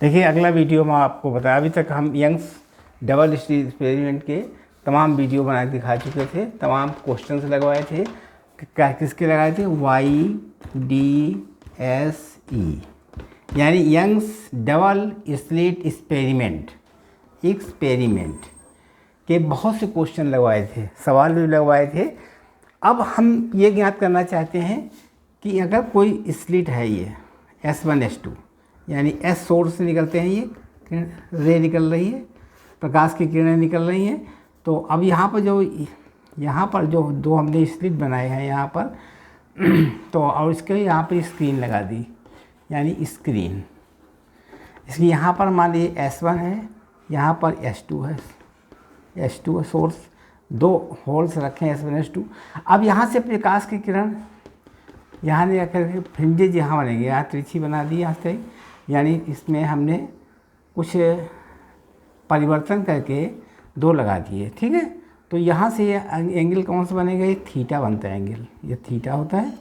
देखिए अगला वीडियो में आपको बताया, अभी तक हम यंग्स डबल स्लिट एक्सपेरिमेंट के तमाम वीडियो बना के दिखा चुके थे, तमाम क्वेश्चंस लगवाए थे। क्या किसके लगाए थे? YDSE यानी यंग्स डबल स्लिट एक्सपेरिमेंट के बहुत से क्वेश्चन लगवाए थे, सवाल भी लगवाए थे। अब हम ये ज्ञात करना चाहते हैं कि अगर कोई स्लिट है, ये S1 S2 यानी S सोर्स से निकलते हैं, ये रे निकल रही है, प्रकाश की किरणें निकल रही हैं। तो अब यहाँ पर जो दो हमने स्लिट बनाए हैं यहाँ पर तो और इसके यहाँ पर स्क्रीन लगा दी, यानी स्क्रीन। इसकी यहाँ पर मान लीजिए S1 है, यहाँ पर S2 है, S2 सोर्स, दो होल्स रखे हैं S1 S2। अब यहाँ से प्रकाश की किरण यहाँ ले आकर फ्रिंजेज यहाँ बनेंगे, यहाँ तिरछी बना दी यहाँ से, यानी इसमें हमने कुछ परिवर्तन करके दो लगा दिए, ठीक है। तो यहाँ से ये एंगल कौन सा बनेगा? ये थीटा बनता है एंगल, ये थीटा होता है,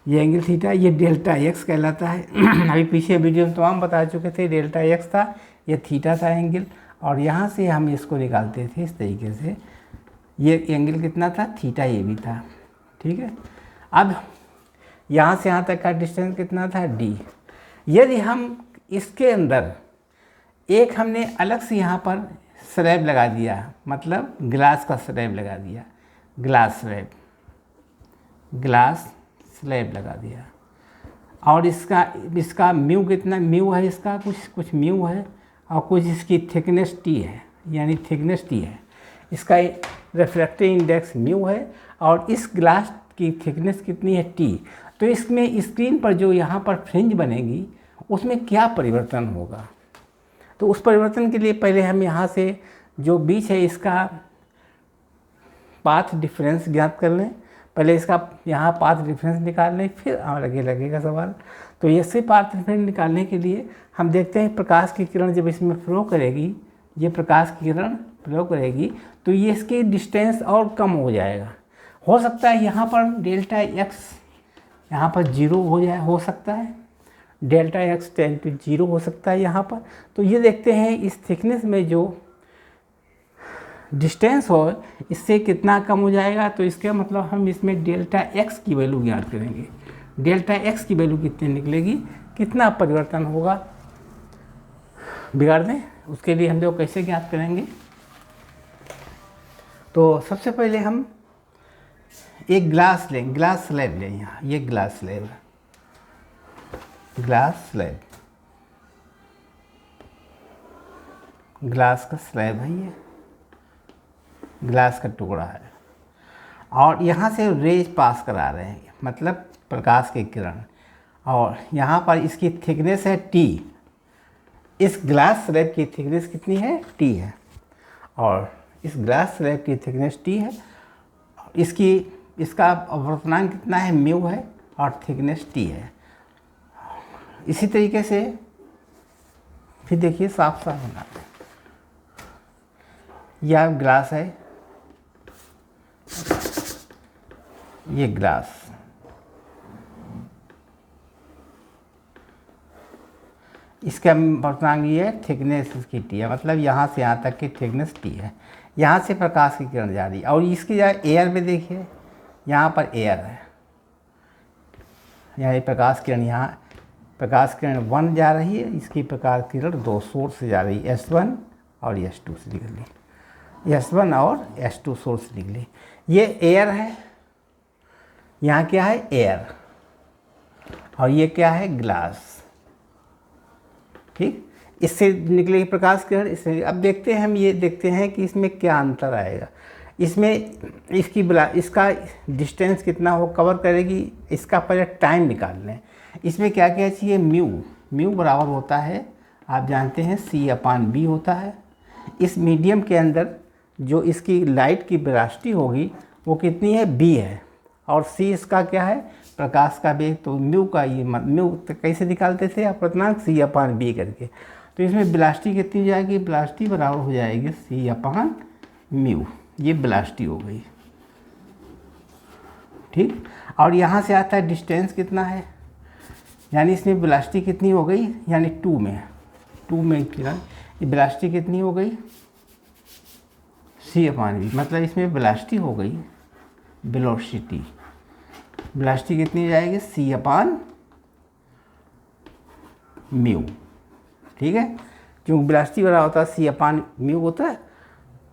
ये एंगल थीटा, ये डेल्टा एक्स कहलाता है। अभी पीछे वीडियो में तमाम बता चुके थे, डेल्टा एक्स था, ये थीटा था एंगल। और यहाँ से हम इसको निकालते थे इस तरीके से, ये एंगल कितना था? थीटा ये भी था, ठीक है। अब यहाँ से यहाँ तक का डिस्टेंस कितना था? D। यदि हम इसके अंदर एक हमने अलग से यहाँ पर स्लैब लगा दिया, मतलब ग्लास का स्लैब लगा दिया, ग्लास स्लैब लगा दिया, और इसका म्यू कितना म्यू है, इसका कुछ म्यू है, और कुछ इसकी थिकनेस T है, यानी थिकनेस T है, इसका रिफ्रैक्टिव इंडेक्स म्यू है, और इस ग्लास की थिकनेस कितनी है? T। तो इसमें स्क्रीन पर जो यहाँ पर फ्रिंज बनेगी उसमें क्या परिवर्तन होगा? तो उस परिवर्तन के लिए पहले हम यहाँ से जो बीच है इसका पाथ डिफरेंस ज्ञात कर लें। पहले इसका यहाँ पाथ डिफरेंस निकाल लें, फिर आगे लगेगा सवाल। तो इससे पाथ डिफरेंस निकालने के लिए हम देखते हैं प्रकाश की किरण जब इसमें फ्लो करेगी, ये प्रकाश की किरण फ्लो करेगी तो ये इसकी डिस्टेंस और कम हो जाएगा। हो सकता है यहाँ पर डेल्टा एक्स यहाँ पर 0 हो जाए, हो सकता है डेल्टा एक्स टेंड टू 0 हो सकता है यहाँ पर। तो ये देखते हैं इस थिकनेस में जो डिस्टेंस हो इससे कितना कम हो जाएगा। तो इसका मतलब हम इसमें डेल्टा एक्स की वैल्यू ज्ञात करेंगे। डेल्टा एक्स की वैल्यू कितनी निकलेगी, कितना परिवर्तन होगा बिगाड़ दें, उसके लिए हम लोग कैसे ज्ञात करेंगे? तो सबसे पहले हम एक ग्लास स्लैब लें, यहाँ ये ग्लास का स्लैब है, ये ग्लास का टुकड़ा है, और यहाँ से रेज पास करा रहे हैं, मतलब प्रकाश की किरण, और यहाँ पर इसकी थिकनेस है T। इस ग्लास स्लैब की थिकनेस कितनी है? T है, और इस ग्लास स्लैब की थिकनेस T है, इसका अपवर्तनांक कितना है? म्यू है, और थिकनेस T है। इसी तरीके से फिर देखिए साफ साफ बनाते हैं। यह ग्लास है, ये ग्लास, इसका अपवर्तनांक ये है, थिकनेस इसकी T है, मतलब यहाँ से यहाँ तक की थिकनेस T है। यहाँ से प्रकाश की किरण जा रही है, और इसकी जगह एयर में देखिए, यहाँ पर एयर है, यहाँ प्रकाश किरण, यहाँ प्रकाश किरण 1 जा रही है, इसकी प्रकाश किरण 2 सोर्स से जा रही है, S1 और S2 से निकली, S1 और S2 सोर्स से निकली। ये एयर है, यहाँ क्या है? एयर, और ये क्या है? ग्लास, ठीक। इससे निकलेगी प्रकाश किरण, इससे अब देखते हैं हम, ये देखते हैं कि इसमें क्या अंतर आएगा। इसमें इसका डिस्टेंस कितना हो कवर करेगी, इसका पहले टाइम निकाल लें। इसमें क्या क्या चाहिए? म्यू बराबर होता है, आप जानते हैं, C/B होता है। इस मीडियम के अंदर जो इसकी लाइट की वेलोसिटी होगी वो कितनी है? B है, और C इसका क्या है? प्रकाश का वेग। तो म्यू का ये म्यू कैसे निकालते थे अपवर्तनांक? C/B करके। तो इसमें वेलोसिटी कितनी हो जाएगी? वेलोसिटी बराबर हो जाएगी C/μ, ये वेलोसिटी हो गई, ठीक। और यहाँ से आता है डिस्टेंस कितना है, यानी इसमें वेलोसिटी कितनी हो गई, यानी 2 में टू में किरण, ये वेलोसिटी कितनी हो गई, c/v, मतलब इसमें वेलोसिटी हो गई, वेलोसिटी कितनी हो जाएगी, c/μ, ठीक है, क्योंकि वेलोसिटी बड़ा होता है c/μ होता है,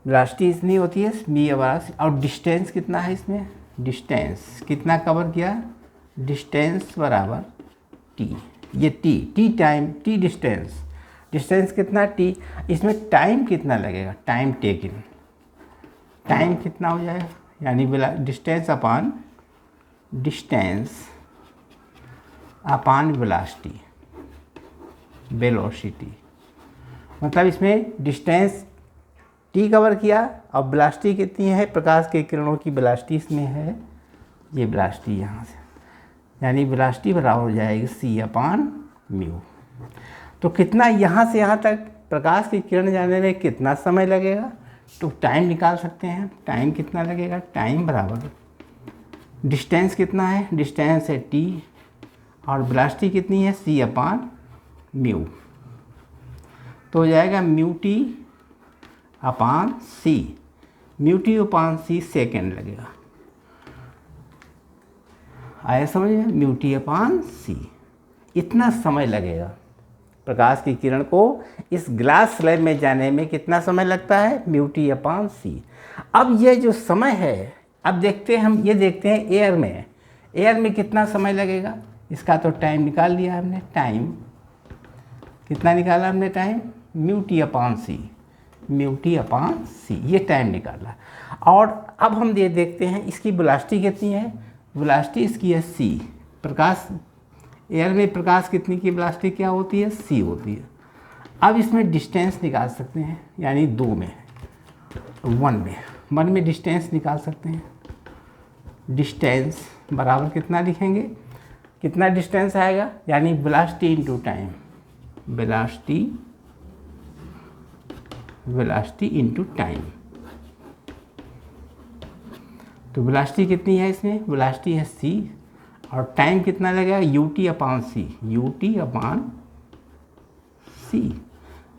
वेलोसिटी इतनी होती है v बराबर, और डिस्टेंस कितना है इसमें, डिस्टेंस कितना कवर किया, डिस्टेंस बराबर t, ये t टाइम, t डिस्टेंस कितना t, इसमें टाइम कितना लगेगा, टाइम टेकन, टाइम कितना हो जाएगा, यानी डिस्टेंस अपान वेलोसिटी, मतलब इसमें डिस्टेंस t कवर किया और वेलोसिटी कितनी है, प्रकाश के किरणों की वेलोसिटी इसमें है, ये वेलोसिटी यहाँ से, यानी वेलोसिटी बराबर हो जाएगी c/μ। तो कितना यहाँ से यहाँ तक प्रकाश की किरण जाने में कितना समय लगेगा, तो टाइम निकाल सकते हैं, टाइम कितना लगेगा, टाइम बराबर डिस्टेंस कितना है, डिस्टेंस है t और वेलोसिटी कितनी है, c/μ, तो हो जाएगा μt/c सेकेंड लगेगा, आया समझ में, μt/c इतना समय लगेगा प्रकाश की किरण को इस ग्लास स्लैब में जाने में, कितना समय लगता है, μt/c। अब ये जो समय है, अब देखते हैं हम, ये देखते हैं एयर में कितना समय लगेगा, इसका तो टाइम निकाल लिया हमने, टाइम कितना निकाला हमने, टाइम μt/c, ये टाइम निकाला। और अब हम ये देखते हैं इसकी वेलोसिटी कितनी है, वेलोसिटी इसकी है c, प्रकाश एयर में प्रकाश कितनी की वेलोसिटी क्या होती है, c होती है। अब इसमें डिस्टेंस निकाल सकते हैं, यानी 2 में 1 में डिस्टेंस निकाल सकते हैं, डिस्टेंस बराबर कितना लिखेंगे, कितना डिस्टेंस आएगा, यानी velocity into time, velocity into time. तो वेलोसिटी कितनी है इसमें, वेलोसिटी है c और टाइम कितना लगेगा, ut/c,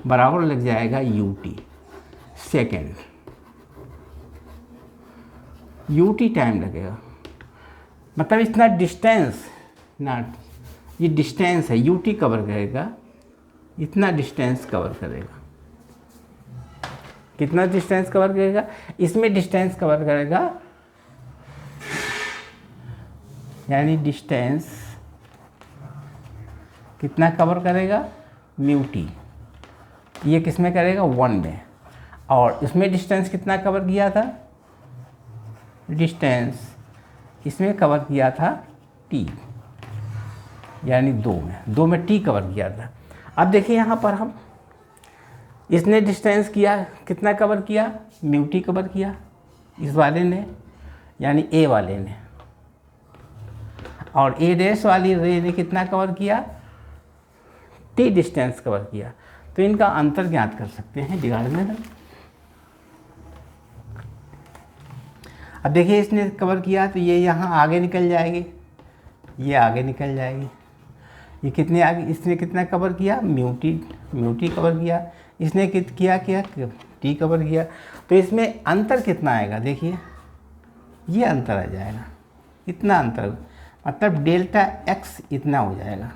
बराबर लग जाएगा ut सेकेंड, ut टाइम लगेगा, मतलब इतना डिस्टेंस ना, ये डिस्टेंस है, ut कवर करेगा, इतना डिस्टेंस कवर करेगा, कितना डिस्टेंस कवर करेगा, इसमें डिस्टेंस कवर करेगा, यानी डिस्टेंस कितना कवर करेगा, μt, ये किस में करेगा, 1 में, और इसमें डिस्टेंस कितना कवर किया था, डिस्टेंस इसमें कवर किया था t, यानी 2 में t कवर किया था। अब देखिए यहाँ पर हम, इसने डिस्टेंस किया, कितना कवर किया, μt कवर किया इस वाले ने, यानी a वाले ने, और a' वाली रे ने कितना कवर किया, t डिस्टेंस कवर किया। तो इनका अंतर ज्ञात कर सकते हैं डिवाइड में। अब देखिए इसने कवर किया तो ये यहाँ आगे निकल जाएगी, ये आगे निकल जाएगी, ये कितने आगे, इसने कितना कवर किया, μt कवर किया, इसने किया t कवर किया। तो इसमें अंतर कितना आएगा, देखिए ये अंतर आ जाएगा, इतना अंतर, मतलब डेल्टा x इतना हो जाएगा।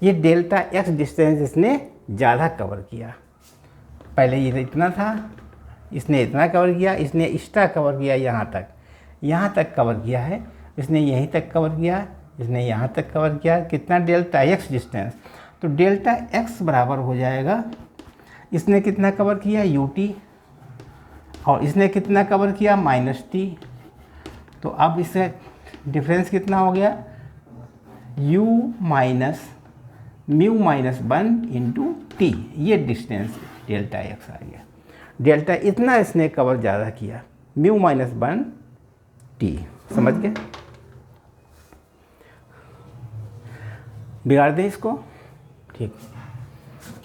ये डेल्टा x डिस्टेंस इसने ज़्यादा कवर किया, पहले ये इतना था, इसने इतना कवर किया, इसने एक्स्ट्रा कवर किया, यहाँ तक कवर किया है, इसने यहीं तक कवर किया, इसने यहाँ तक कवर किया, कितना, डेल्टा x डिस्टेंस। तो डेल्टा x बराबर हो जाएगा, इसने कितना कवर किया, ut, और इसने कितना कवर किया, -t। तो अब इससे डिफरेंस कितना हो गया, μ-1 इंटू t, ये डिस्टेंस डेल्टा x आ गया। डेल्टा इतना इसने कवर ज़्यादा किया, μ-1 t, समझ गए। बिगाड़ दें इसको, ठीक,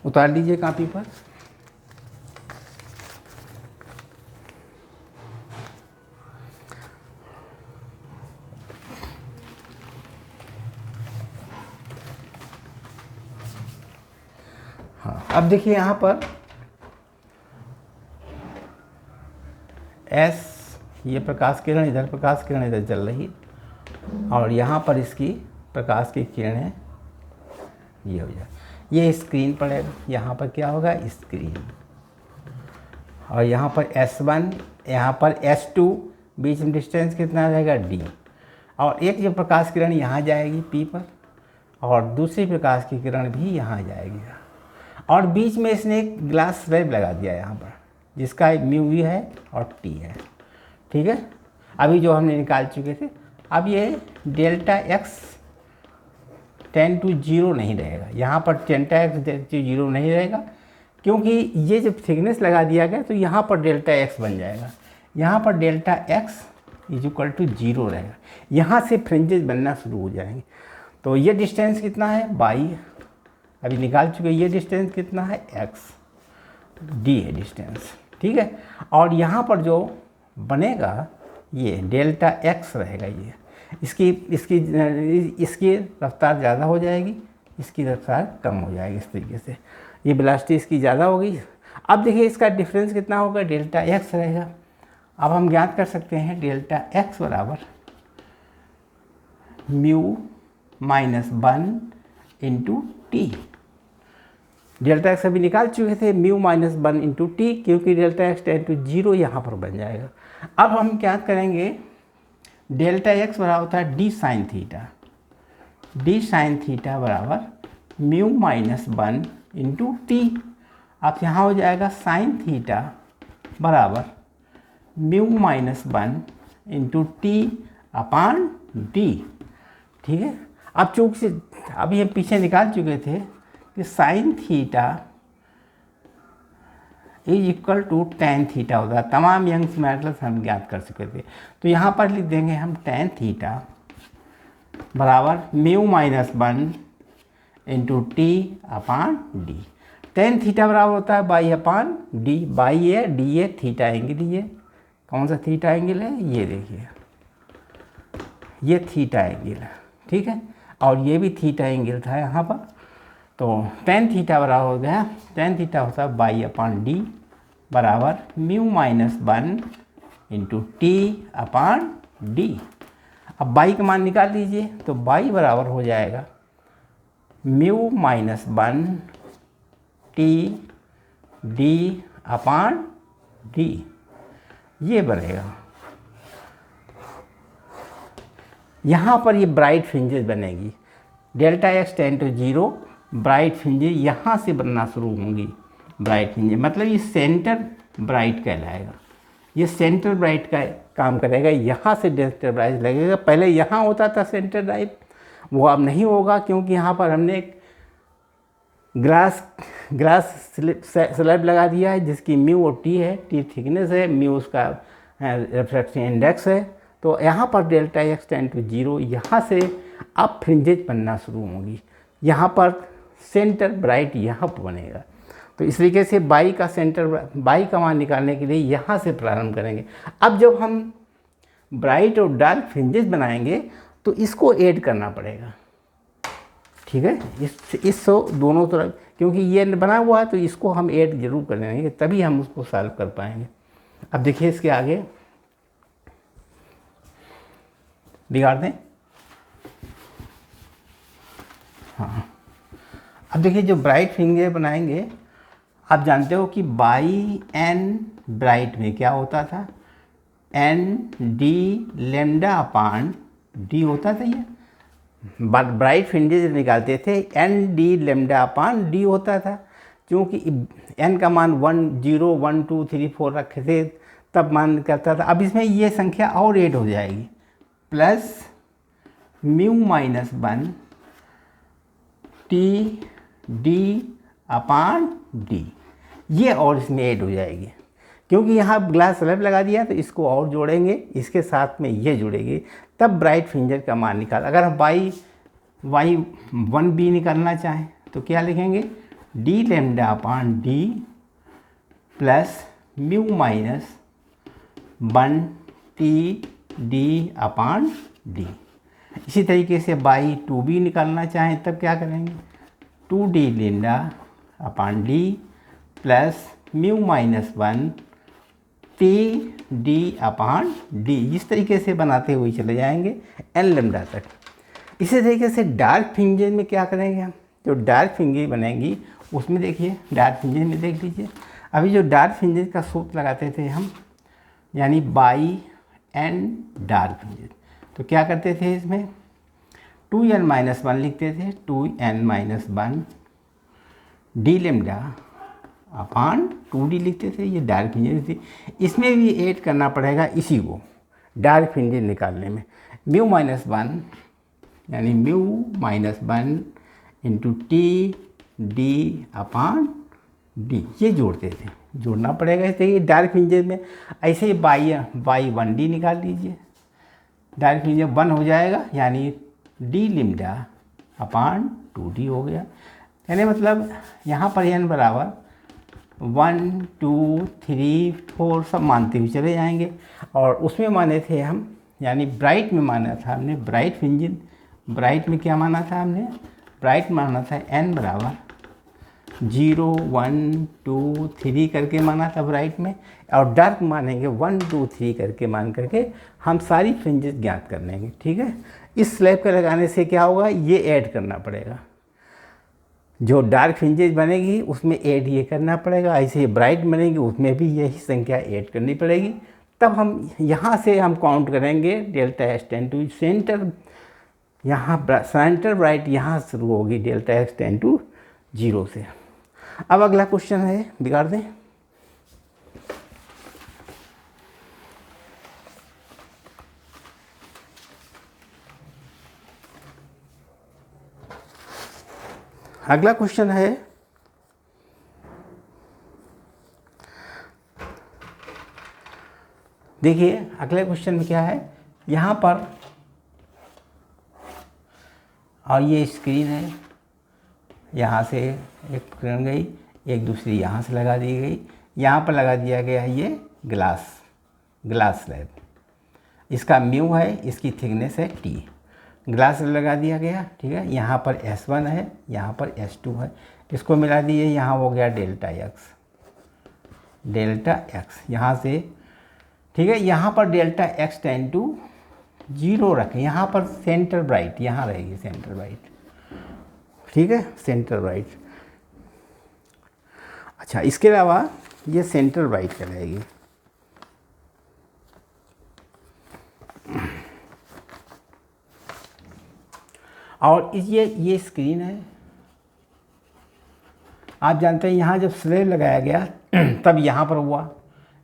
उतार लीजिए कॉपी पर। हाँ, अब देखिए यहाँ पर एस, ये प्रकाश किरण इधर, प्रकाश किरण इधर चल रही है, और यहाँ पर इसकी प्रकाश की किरणें ये हो जाए, ये स्क्रीन पड़ेगा, यहाँ पर क्या होगा स्क्रीन, और यहाँ पर S1, यहाँ पर S2, बीच में डिस्टेंस कितना रहेगा D, और एक जो प्रकाश किरण यहाँ जाएगी P पर, और दूसरी प्रकाश की किरण भी यहाँ जाएगी, और बीच में इसने एक ग्लास स्लैब लगा दिया यहाँ पर, जिसका म्यू वी है और टी है। ठीक है, अभी जो हमने निकाल चुके थे। अब ये delta x tends to zero नहीं रहेगा, यहाँ पर डेल्टा एक्स जीरो नहीं रहेगा, क्योंकि ये जब थिकनेस लगा दिया गया तो यहाँ पर डेल्टा एक्स बन जाएगा, यहाँ पर delta x is equal to zero रहेगा, यहाँ से फ्रिंजेस बनना शुरू हो जाएंगे। तो ये डिस्टेंस कितना है बाई, अभी निकाल चुके, ये डिस्टेंस कितना है एक्स, डी है डिस्टेंस। ठीक है, और यहाँ पर जो बनेगा ये डेल्टा एक्स रहेगा, ये इसकी रफ्तार ज़्यादा हो जाएगी, इसकी रफ्तार कम हो जाएगी, इस तरीके से ये वेलोसिटी इसकी ज़्यादा होगी। अब देखिए इसका डिफरेंस कितना होगा, डेल्टा एक्स रहेगा। अब हम ज्ञात कर सकते हैं डेल्टा एक्स बराबर mu minus 1 into T. Delta x अभी निकाल चुके थे, म्यू माइनस 1 इंटू टी, क्योंकि delta x tends to zero यहाँ पर बन जाएगा। अब हम क्या करेंगे, डेल्टा एक्स बराबर होता है D sine theta, D sine theta बराबर म्यू माइनस 1 इंटू टी। अब यहाँ हो जाएगा साइन थीटा बराबर mu minus 1 into t upon D. ठीक है, अब चूँकि से अभी हम पीछे निकाल चुके थे कि sine theta is equal to tan theta होता है, तमाम यंग्स मेथड्स हम ज्ञात कर चुके थे। तो यहाँ पर लिख देंगे हम टेन थीटा बराबर mu minus 1 into t upon D. Tan theta बराबर होता है बाई अपान डी, बाई है डी है, थीटा एंगल ही है। कौन सा थीटा एंगल है, ये देखिए, ये थीटा एंगल है। ठीक है, और ये भी थीटा एंगल था यहाँ पर। तो टेन थीटा बराबर हो गया, टेन थीटा होता है बाई अपान डी बराबर mu minus 1 into t upon D. अब बाई का मान निकाल लीजिए, तो बाई बराबर हो जाएगा mu minus 1 t D upon D, ये बनेगा। यहाँ पर ये ब्राइट फ्रिंजेस बनेगी, delta x tends to zero, bright fringes यहाँ से बनना शुरू होंगी। ब्राइट फ्रिंजेस मतलब ये सेंटर ब्राइट कहलाएगा, ये सेंटर ब्राइट का काम करेगा। यहाँ से सेंटर ब्राइट लगेगा, पहले यहाँ होता था सेंटर ब्राइट, वो अब नहीं होगा, क्योंकि यहाँ पर हमने एक ग्लास स्लैब लगा दिया है, जिसकी म्यू और टी है, टी थिकनेस है, म्यू उसका रिफ्रैक्शन इंडेक्स है। तो यहाँ पर delta x tends to zero, यहाँ से अब फ्रिंजेज बनना शुरू होंगी, यहाँ पर सेंटर ब्राइट यहाँ पर बनेगा। तो इस तरीके से बाई का सेंटर, बाई का मान निकालने के लिए यहाँ से प्रारंभ करेंगे। अब जब हम ब्राइट और डार्क फ्रिंजेस बनाएंगे तो इसको ऐड करना पड़ेगा। ठीक है, इस दोनों तरफ, क्योंकि ये बना हुआ है तो इसको हम ऐड जरूर करेंगे, तभी हम उसको सॉल्व कर पाएंगे। अब देखिए इसके आगे बिगाड़ दें। हाँ, अब देखिए जो ब्राइट फ्रिंजेस बनाएंगे, आप जानते हो कि बाई एन ब्राइट में क्या होता था, N D lambda upon D होता था। ये ब्राइट फ्रिंजेस निकालते थे, N D lambda upon D होता था, क्योंकि एन का मान 1 0 1 2 3 4 रखे थे, तब मान करता था। अब इसमें ये संख्या और ऐड हो जाएगी, plus mu minus 1 t D upon D, ये और इसमें ऐड हो जाएगी, क्योंकि यहाँ ग्लास स्लैब लगा दिया तो इसको और जोड़ेंगे, इसके साथ में ये जुड़ेगी, तब ब्राइट फ्रिंजेस का मान निकाल। अगर हम वाई 1b निकालना चाहें तो क्या लिखेंगे, d lambda upon d plus mu minus 1 t D upon d. इसी तरीके से बाई 2b निकालना चाहें तब क्या करेंगे, 2d lambda upon D plus mu minus 1 t D upon D. इस तरीके से बनाते हुए चले जाएंगे एन लेमडा तक। इसी तरीके से डार्क फ्रिंजेस में क्या करेंगे हम, जो डार्क फ्रिंजेस बनेंगी उसमें देखिए, डार्क फ्रिंजेस में देख लीजिए, अभी जो डार्क फ्रिंजेस का सूत्र लगाते थे हम, यानी बाई एन डार्क फ्रिंजेस, तो क्या करते थे इसमें 2n-1 लिखते थे, 2n-1 D lambda upon 2d लिखते थे। ये डार्क फ्रिंजेस थी। इसमें भी ऐड करना पड़ेगा इसी को डार्क फ्रिंजेस निकालने में, म्यू माइनस 1 यानी mu minus 1 into T D upon D, ये जोड़ते थे, जोड़ना पड़ेगा। इस तरीके डार्क फ्रिंजेस में ऐसे ही बाई 1d निकाल लीजिए, डार्क फ्रिंजेस 1 हो जाएगा, यानी डी लेमडा अपॉन 2d हो गया। यानी मतलब यहाँ पर n बराबर 1 2 3 4 सब मानते हुए चले जाएंगे। और उसमें माने थे हम, यानी ब्राइट में माना था हमने, ब्राइट फ्रिंजेस, ब्राइट में क्या माना था हमने, ब्राइट माना था n बराबर 0 1 2 3 करके माना था ब्राइट में, और डार्क मानेंगे 1 2 3 करके मान करके हम सारी फ्रिंजेस ज्ञात कर लेंगे। ठीक है, इस स्लैब के लगाने से क्या होगा, ये ऐड करना पड़ेगा, जो डार्क फ्रिंजेस बनेगी उसमें ऐड ये करना पड़ेगा, ऐसे ही ब्राइट बनेगी उसमें भी यही संख्या ऐड करनी पड़ेगी। तब हम यहाँ से हम काउंट करेंगे delta x tends to centre, यहाँ सेंटर ब्राइट यहाँ शुरू होगी डेल्टा एक्स टेन टू 0 से। अब अगला क्वेश्चन है, बिगाड़ दें। अगला क्वेश्चन है, देखिए अगले क्वेश्चन में क्या है, यहाँ पर और ये स्क्रीन है, यहाँ से एक किरण गई, एक दूसरी यहाँ से लगा दी गई, यहाँ पर लगा दिया गया है ये ग्लास स्लैब, इसका म्यू है, इसकी थिकनेस है टी, ग्लास लगा दिया गया। ठीक है, यहाँ पर S1 है, यहाँ पर S2 है, इसको मिला दिए, यहाँ हो गया डेल्टा एक्स यहाँ से। ठीक है, यहाँ पर डेल्टा एक्स टेन टू 0 रखें, यहाँ पर सेंटर ब्राइट यहाँ रहेगी, सेंटर ब्राइट। ठीक है, सेंटर ब्राइट। अच्छा, इसके अलावा ये सेंटर ब्राइट का रहेगी। और ये स्क्रीन है, आप जानते हैं यहाँ जब स्लैब लगाया गया तब यहाँ पर हुआ,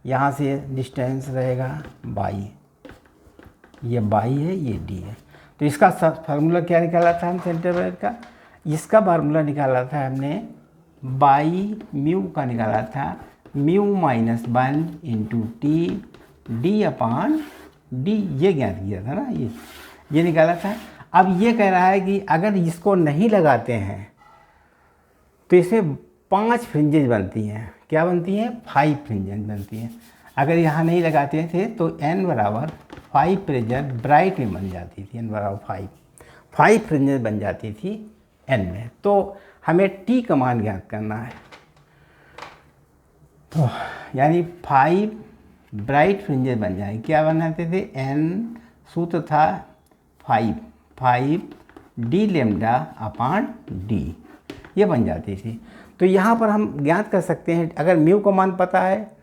यहाँ से डिस्टेंस रहेगा बाई, ये बाई है, ये डी है। तो इसका फार्मूला क्या निकाला था हम सेंटर ब्राइट का, इसका फार्मूला निकाला था हमने बाई म्यू का निकाला था, mu minus 1 into T D upon D, ये ज्ञात किया था ना, ये निकाला था। अब ये कह रहा है कि अगर इसको नहीं लगाते हैं तो इसमें 5 फ्रिंजेस बनती हैं। क्या बनती हैं? 5 फ्रिंजेस बनती हैं। अगर यहाँ नहीं लगाते थे तो n बराबर 5 फ्रिंजेस ब्राइट में बन जाती थी, n बराबर 5 फ्रिंजेस बन जाती थी n में। तो हमें t का मान ज्ञात करना है, तो यानी 5 ब्राइट फ्रिंजेस बन जाएंगे। क्या बनाते थे? n सूत्र था 5 डी लेमडा अपॉन डी, ये बन जाती थी। तो यहाँ पर हम ज्ञात कर सकते हैं, अगर म्यू का मान पता है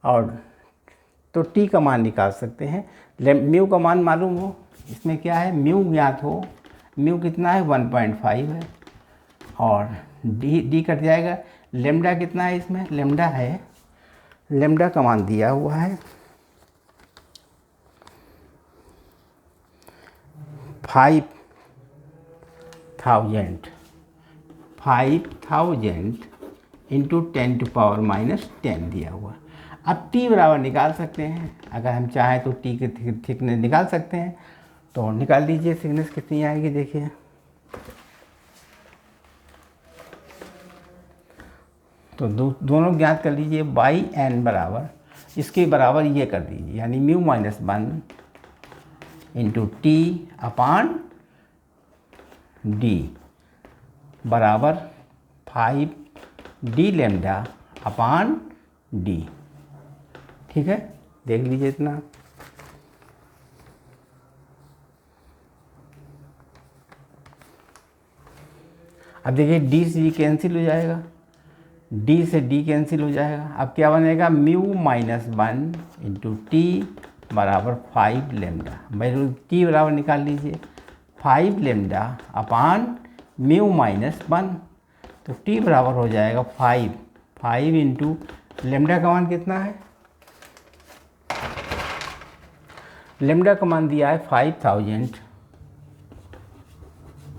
और तो टी का मान निकाल सकते हैं। म्यू का मान मालूम हो, इसमें क्या है, म्यू ज्ञात हो, म्यू कितना है 1.5 है, और डी कट जाएगा। लेमडा कितना है इसमें? लेमडा है, लेमडा का मान दिया हुआ है 5000 इंटू 10⁻⁻10 दिया हुआ। अब टी बराबर निकाल सकते हैं, अगर हम चाहें तो टी की थिकनेस निकाल सकते हैं। तो निकाल लीजिए, थिकनेस कितनी आएगी देखिए, तो दोनों ज्ञात कर लीजिए। बाई एन बराबर इसके बराबर ये कर दीजिए, यानी mu minus 1 into T upon D बराबर 5 डी लेमडा अपान डी। ठीक है, देख लीजिए इतना। अब देखिए डी से डी कैंसिल हो जाएगा, डी से डी कैंसिल हो जाएगा। अब क्या बनेगा, म्यू माइनस 1 इंटू टी बराबर 5 लेमडा। भाई टी बराबर निकाल लीजिए, 5 लेमडा अपान म्यू माइनस 1, तो टी बराबर हो जाएगा 5 इंटू लेमडा का मान कितना है, लेमडा का मान दिया है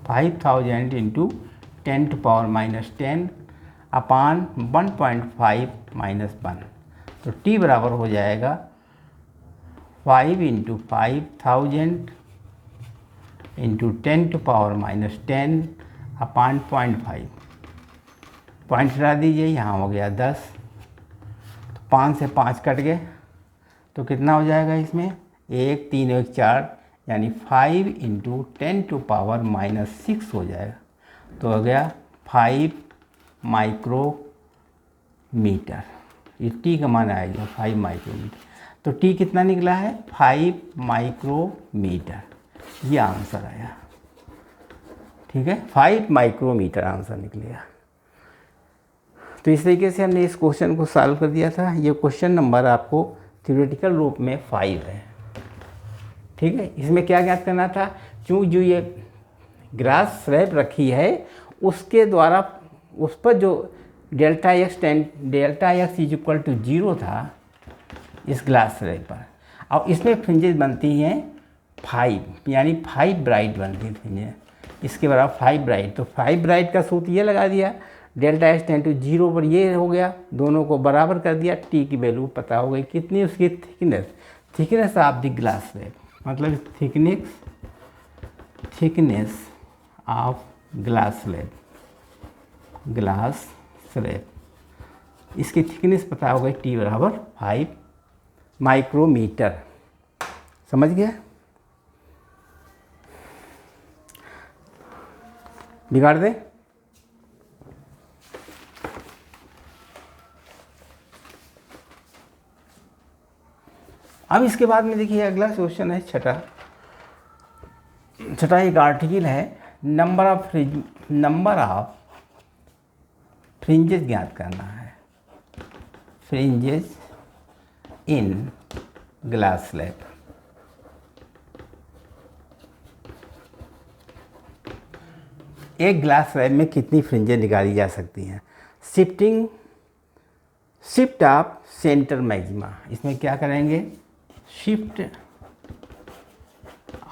5000 into 10 to power minus 10 upon 1.5 minus 1, तो टी बराबर हो जाएगा 5 into 5000 into 10 to power minus 10 upon 0.5। Point हटा दीजिए, यहाँ हो गया 10, तो 5 से 5 कट गए, तो कितना हो जाएगा इसमें 1 3 1 4, यानी 5 इंटू 10 टू पावर माइनस 6 हो जाएगा, तो हो गया 5 माइक्रोमीटर। ये टी का मान आएगा 5 माइक्रोमीटर, तो टी कितना निकला है 5 माइक्रोमीटर, ये आंसर आया। ठीक है, 5 माइक्रोमीटर आंसर निकलेगा। तो इस तरीके से हमने इस क्वेश्चन को सॉल्व कर दिया था। ये क्वेश्चन नंबर आपको थ्योरेटिकल रूप में 5 है। ठीक है, इसमें क्या ज्ञात करना था, चूँकि जो ये ग्लास स्लैब रखी है उसके द्वारा उस पर जो delta x is equal to 0 था इस ग्लास स्लैब पर, और इसमें फ्रिंजेस बनती हैं 5, यानी 5 ब्राइट बनती हैं फ्रिंजेस, इसके बराबर 5 ब्राइट। तो 5 ब्राइट का सूत्र ये लगा दिया, डेल्टा एक्स टेंड टू 0 पर ये हो गया, दोनों को बराबर कर दिया, टी की वैल्यू पता हो गई कितनी, उसकी thickness of the glass slab, मतलब थिकनेस ऑफ ग्लास स्लैब, इसकी थिकनेस पता हो गई, टी बराबर 5 माइक्रोमीटर। समझ गया, बिगाड़ दे। अब इसके बाद में देखिए अगला क्वेश्चन है छठा एक आर्टिकल है, नंबर ऑफ फ्रिंजेस ज्ञात करना है, फ्रिंजेस इन ग्लास स्लैब। एक ग्लास स्लैब में कितनी फ्रिंजें निकाली जा सकती हैं। शिफ्ट ऑफ सेंटर मैक्सिमा, इसमें क्या करेंगे, shift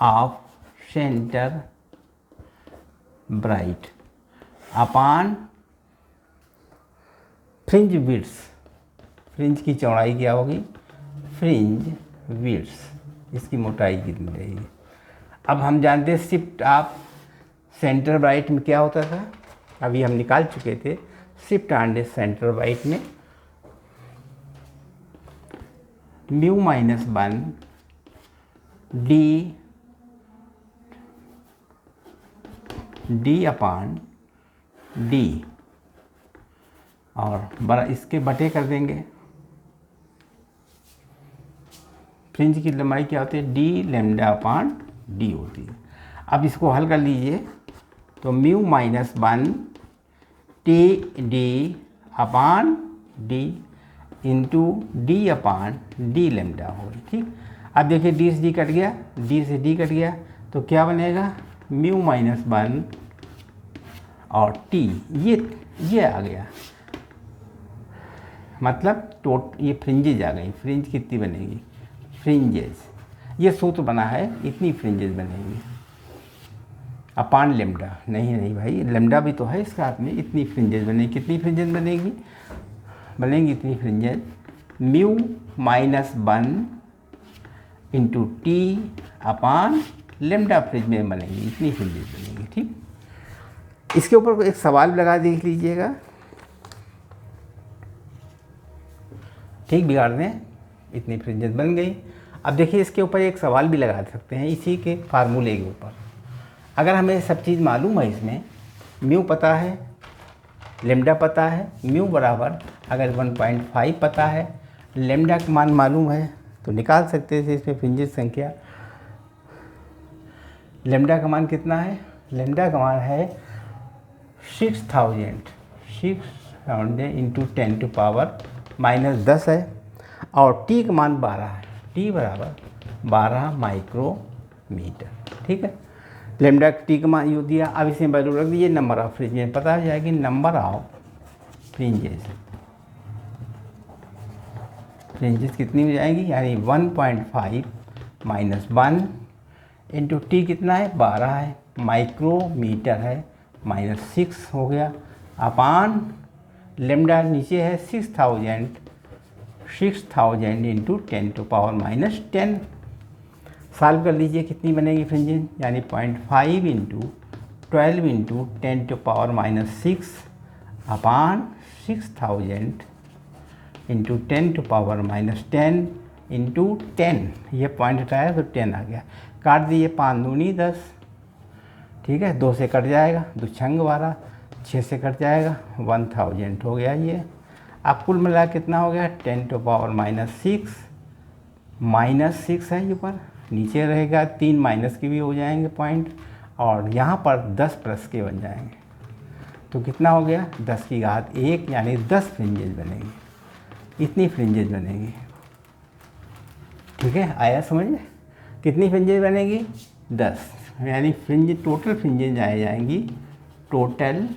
of centre bright upon fringe width, fringe की चौड़ाई क्या होगी, फ्रिंज विड्थ, इसकी मोटाई कितनी रहेगी। अब हम जानते हैं शिफ्ट ऑफ सेंटर ब्राइट में क्या होता था, अभी हम निकाल चुके थे। शिफ्ट ऑन सेंटर ब्राइट में mu minus 1 D upon D, और बड़ा इसके बटे कर देंगे। फ्रिंज की लंबाई क्या होती है, डी लेमडा अपान डी होती है। अब इसको हल कर लीजिए, तो mu minus 1 t D upon D into D upon D lambda होगी। ठीक, अब देखिए डी से डी कट गया, डी से डी कट गया, तो क्या बनेगा, म्यू माइनस 1 और टी, ये आ गया, मतलब ये फ्रिंजेज आ गई। फ्रिंज कितनी बनेगी, फ्रिंजेज, ये सूत्र बना है, इतनी फ्रिंजेज बनेगी अपान लेमडा। नहीं भाई, लेमडा भी तो है इसका हाथ में, इतनी फ्रिंजेज बनेगी। कितनी फ्रिंजेज बनेंगी इतनी fringes, mu minus 1 into t अपान लेमडा फ्रिंज में बनेगी, इतनी फ्रिंजेज बनेगी। ठीक, इसके ऊपर एक सवाल लगा देख लीजिएगा। ठीक, बिगाड़ दें, इतनी फ्रिंजेस बन गई। अब देखिए इसके ऊपर एक सवाल भी लगा सकते हैं इसी के फार्मूले के ऊपर। अगर हमें सब चीज़ मालूम है, इसमें म्यू पता है, लेमडा पता है, म्यू बराबर अगर 1.5 पता है, लेमडा का मान मालूम है तो निकाल सकते थे इसमें फ्रिंजेस संख्या। लेमडा का मान कितना है? लेमडा का मान है 6000 इंटू 10⁻⁻10 है, और टी का मान 12 है, टी बराबर 12 माइक्रोमीटर। ठीक है, लेमडा टी का मान यू दिया। अब इसमें वैल्यू रख दीजिए, नंबर ऑफ फ्रिंजेस पता हो जाएगी, नंबर ऑफ फ्रिंजेस कितनी हो जाएगी, यानी 1.5 माइनस 1 इंटू टी कितना है 12 है, माइक्रोमीटर है, -6 हो गया, अपान लेमडा नीचे है 6000 इंटू 10⁻⁻10। सॉल्व कर लीजिए कितनी बनेगी फ्रिंजेस, यानी 0.5 इंटू 12 इंटू 10⁻⁻6 अपान 6000 इंटू 10⁻⁻10 इंटू 10, ये पॉइंट हटाया तो 10 आ गया। काट दिए, 5 दूनी 10, ठीक है, 2 से कट जाएगा, 2 छंग 12, 6 से कट जाएगा, 1000 हो गया ये। अब कुल मिला कितना हो गया, 10⁻⁻6 -6 है ऊपर, नीचे रहेगा 3 माइनस के भी हो जाएंगे पॉइंट, और यहाँ पर 10 प्लस के बन जाएंगे, तो कितना हो गया 10 की घात 1, यानी 10 फ्रिंजेस बनेगी, इतनी फ्रिंजेस बनेगी। ठीक है, आया समझ में? कितनी फ्रिंजेस बनेगी 10, यानी फ्रिंज टोटल फ्रिंजेस आ जाएंगी, टोटल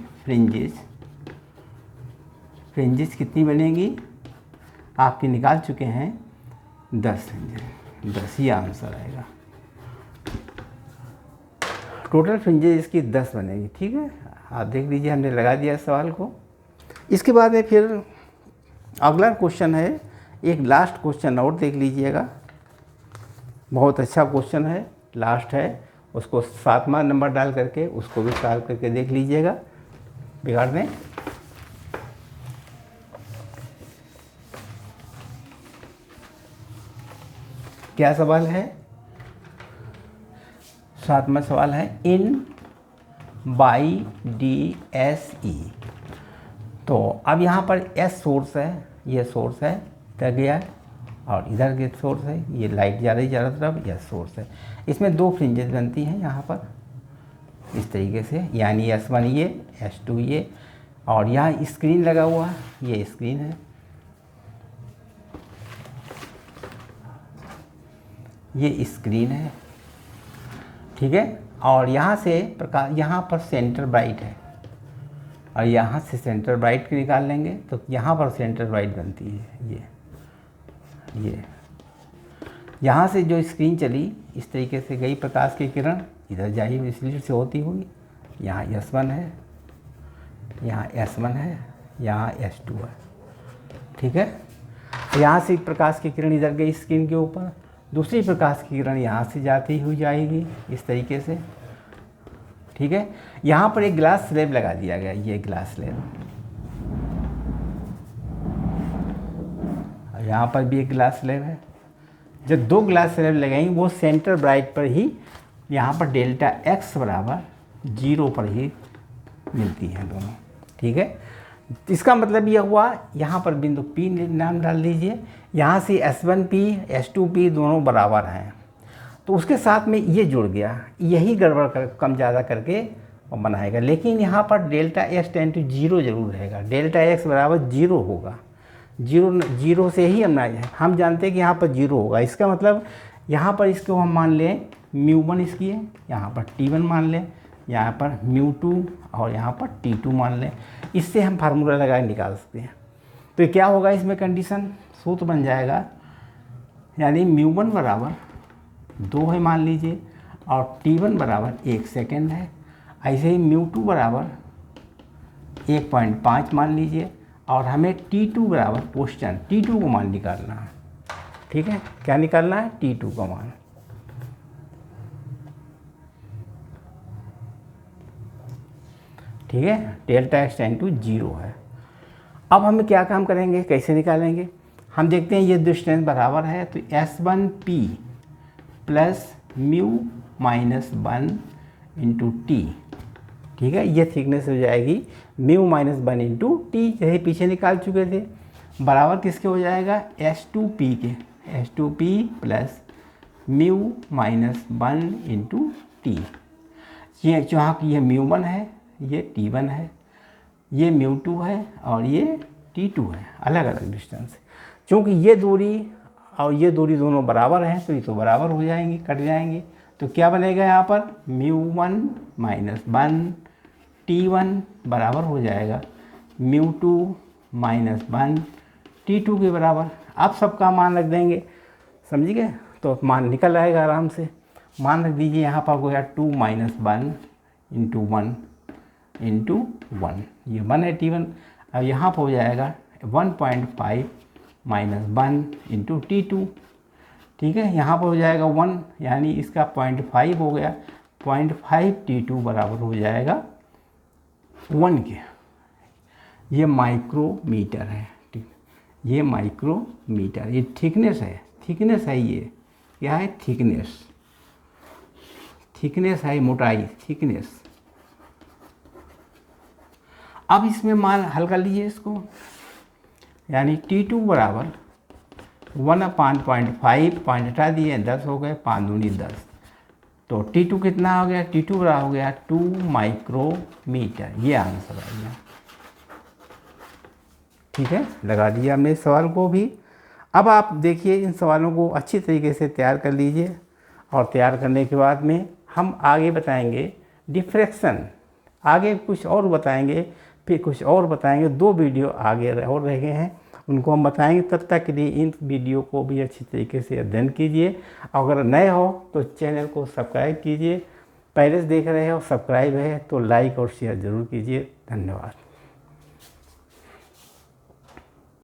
फ्रिंजेस कितनी बनेगी आपके निकाल चुके हैं 10 फ्रिंजेस, 10 ही आंसर आएगा। टोटल फ्रिंजेस इसकी 10 बनेगी। ठीक है, आप देख लीजिए, हमने लगा दिया सवाल को। इसके बाद में फिर अगला क्वेश्चन है, एक लास्ट क्वेश्चन और देख लीजिएगा, बहुत अच्छा क्वेश्चन है, लास्ट है, उसको 7वां नंबर डाल करके उसको भी सॉल्व करके देख लीजिएगा, बिगाड़ दें। क्या सवाल है? 7वां सवाल है, इन बाई DSE। तो अब यहाँ पर S सोर्स है, ये सोर्स है, इधर गया, और इधर के सोर्स है, ये लाइट जा रही चारों तरफ, यह सोर्स है। इसमें 2 फ्रिंजेस बनती हैं यहाँ पर इस तरीके से, यानी S1 ये, S2 ये, और यहाँ स्क्रीन लगा हुआ है, ये स्क्रीन है, ये स्क्रीन है। ठीक है, और यहाँ से प्रकाश, यहाँ पर सेंटर ब्राइट है, और यहाँ से सेंटर ब्राइट के निकाल लेंगे तो यहाँ पर सेंटर ब्राइट बनती है, ये यहाँ से जो स्क्रीन चली इस तरीके से गई प्रकाश की किरण, इधर जाई स्लिट से होती हुई, यहाँ S1 है, यहाँ S1 है, यहाँ S2 है। ठीक है, यहाँ से प्रकाश की किरण इधर गई स्क्रीन के ऊपर, दूसरी प्रकाश की किरण यहाँ से जाती हुई जाएगी इस तरीके से। ठीक है, यहाँ पर एक ग्लास स्लैब लगा दिया गया, ये ग्लास स्लैब, यहाँ पर भी एक ग्लास स्लैब है। जब 2 ग्लास स्लैब लगाएंगे वो सेंटर ब्राइट पर ही, यहाँ पर डेल्टा x बराबर 0 पर ही मिलती हैं दोनों। ठीक है, इसका मतलब यह हुआ, यहाँ पर बिंदु P नाम डाल दीजिए, यहाँ से S1P S2P दोनों बराबर हैं, तो उसके साथ में ये जुड़ गया, यही गड़बड़ कम ज़्यादा करके बनाएगा। लेकिन यहाँ पर डेल्टा x टेंड टू 0 जरूर रहेगा, डेल्टा x बराबर 0 होगा, 0 से ही हम जानते हैं कि यहाँ पर 0 होगा। इसका मतलब यहाँ पर इसको हम मान लें μ1 इसकी है, यहाँ पर T1 मान लें, यहाँ पर μ2 और यहाँ पर T2 मान लें। इससे हम फार्मूला लगा के निकाल सकते हैं। तो क्या होगा इसमें कंडीशन, सूत्र बन जाएगा, यानी μ1 बराबर 2 है मान लीजिए, और T1 बराबर 1 सेकेंड है। ऐसे ही μ2 बराबर 1.5 मान लीजिए, और हमें T2 बराबर क्वेश्चन T2 को मान निकालना है। ठीक है, क्या निकालना है, T2 का मान। ठीक है, डेल्टा x टेंड टू 0 है। अब हम क्या काम करेंगे, कैसे निकालेंगे, हम देखते हैं ये डिस्टेंस बराबर है, तो S1P प्लस μ -1 इंटू T ठीक है। ये थिकनेस हो जाएगी म्यू माइनस 1 इंटू टी, जैसे पीछे निकाल चुके थे, बराबर किसके हो जाएगा H2P के, H2P plus mu minus 1 into T. ये जहाँ की ये म्यू1 है, ये T1 है, ये म्यू2 है और ये T2 है, अलग अलग डिस्टेंस है। क्योंकि ये दूरी और ये दूरी दोनों बराबर हैं तो ये तो बराबर हो जाएंगी, कट जाएंगे। तो क्या बनेगा यहाँ पर म्यू1 माइनस 1 T1 बराबर हो जाएगा म्यू2 माइनस 1 T2 के बराबर। अब सबका मान रख देंगे, समझ गए, तो मान निकल आएगा आराम से। मान रख दीजिए यहाँ पर हो गया 2 माइनस 1 इंटू 1 इंटू 1, ये 1 है T1। अब यहाँ पर हो जाएगा 1.5 माइनस 1 इंटू T2, ठीक है। यहाँ पर हो जाएगा 1, यानी इसका 0.5 हो गया, 0.5 T2 बराबर हो जाएगा 1 के। ये माइक्रोमीटर है, ठीक, ये माइक्रोमीटर, ये थिकनेस है, थिकनेस है, ये क्या है थिकनेस, थिकनेस है मोटाई, थिकनेस। अब इसमें मान हल कर लीजिए इसको, यानी T2 बराबर 1/5, पॉइंट हटा दिए, 10 हो गए, 5 दूनी 10, तो T2 कितना हो गया, T2 बराबर हो गया 2 माइक्रोमीटर। ये आंसर आ गया, ठीक है। लगा दिया हमने इस सवाल को भी। अब आप देखिए इन सवालों को अच्छी तरीके से तैयार कर लीजिए, और तैयार करने के बाद में हम आगे बताएंगे डिफ्रैक्शन, आगे कुछ और बताएंगे, फिर कुछ और बताएंगे। 2 वीडियो आगे और रह गए हैं, उनको हम बताएंगे। तब तक के लिए इन वीडियो को भी अच्छी तरीके से अध्ययन कीजिए। अगर नए हो तो चैनल को सब्सक्राइब कीजिए, पहले से देख रहे हो सब्सक्राइब है तो लाइक और शेयर ज़रूर कीजिए। धन्यवाद।